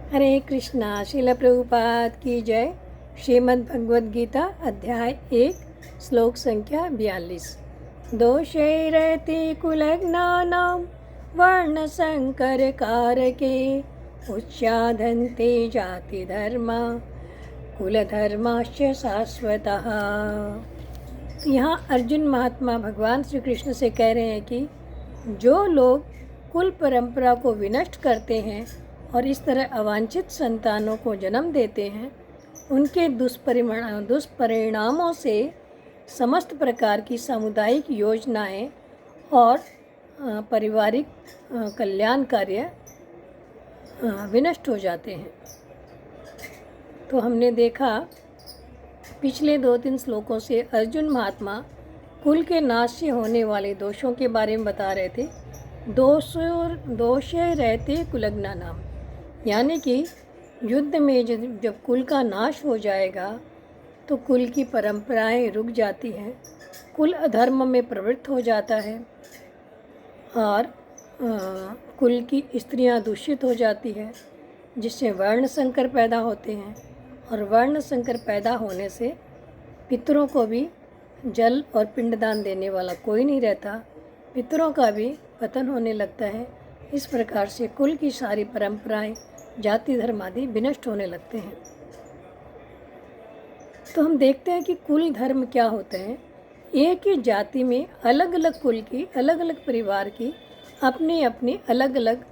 हरे कृष्णा। श्रील प्रभुपाद की जय। श्रीमद् भगवद गीता अध्याय 1 श्लोक संख्या 42। दोषैरति कुलज्ञानां वर्ण संकर कारके उच्चादन्ते जाति धर्मा कुलधर्माश्च शाश्वतः। यहाँ अर्जुन महात्मा भगवान श्री कृष्ण से कह रहे हैं कि जो लोग कुल परंपरा को विनष्ट करते हैं और इस तरह अवांछित संतानों को जन्म देते हैं, उनके दुष्परिणामों से समस्त प्रकार की सामुदायिक योजनाएं और पारिवारिक कल्याण कार्य विनष्ट हो जाते हैं। तो हमने देखा पिछले 2-3 श्लोकों से अर्जुन महात्मा कुल के नाश से होने वाले दोषों के बारे में बता रहे थे। दोष रहते कुलग्ना नाम, यानी कि युद्ध में जब कुल का नाश हो जाएगा तो कुल की परंपराएं रुक जाती हैं, कुल अधर्म में प्रवृत्त हो जाता है और कुल की स्त्रियां दूषित हो जाती है, जिससे वर्ण संकर पैदा होते हैं। और वर्ण संकर पैदा होने से पितरों को भी जल और पिंडदान देने वाला कोई नहीं रहता, पितरों का भी पतन होने लगता है। इस प्रकार से कुल की सारी परंपराएं, जाति धर्म आदि विनष्ट होने लगते हैं। तो हम देखते हैं कि कुल धर्म क्या होते हैं। एक ही जाति में अलग अलग कुल की, अलग अलग परिवार की अपनी अपनी अलग अलग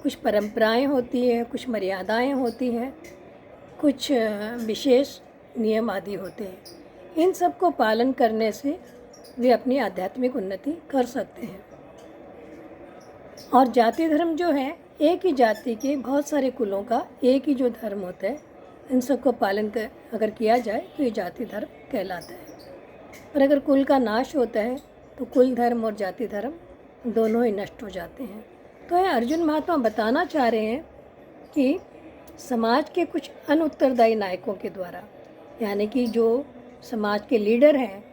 कुछ परंपराएं होती है, कुछ मर्यादाएं होती हैं, कुछ विशेष नियम आदि होते हैं। इन सब को पालन करने से वे अपनी आध्यात्मिक उन्नति कर सकते हैं। और जाति धर्म जो है, एक ही जाति के बहुत सारे कुलों का एक ही जो धर्म होता है, इन सब को पालन कर अगर किया जाए तो ये जाति धर्म कहलाता है। पर अगर कुल का नाश होता है तो कुल धर्म और जाति धर्म दोनों ही नष्ट हो जाते हैं। तो ये अर्जुन महात्मा बताना चाह रहे हैं कि समाज के कुछ अनुत्तरदायी नायकों के द्वारा, यानी कि जो समाज के लीडर हैं,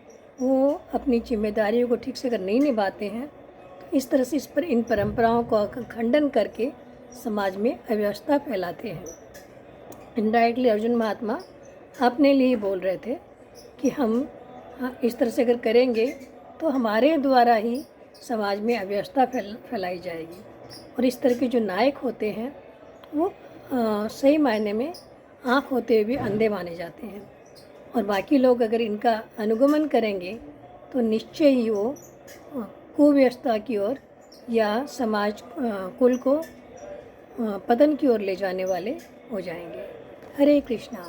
वो अपनी जिम्मेदारियों को ठीक से अगर नहीं निभाते हैं तो इस तरह से इन परंपराओं का खंडन करके समाज में अव्यवस्था फैलाते हैं। इनडायरेक्टली अर्जुन महात्मा अपने लिए बोल रहे थे कि हम इस तरह से अगर करेंगे तो हमारे द्वारा ही समाज में अव्यवस्था फैलाई जाएगी। और इस तरह के जो नायक होते हैं वो सही मायने में आँख होते हुए भी अंधे माने जाते हैं। और बाकी लोग अगर इनका अनुगमन करेंगे तो निश्चय ही वो कुव्यवस्था की ओर या समाज कुल को पतन की ओर ले जाने वाले हो जाएंगे। हरे कृष्णा।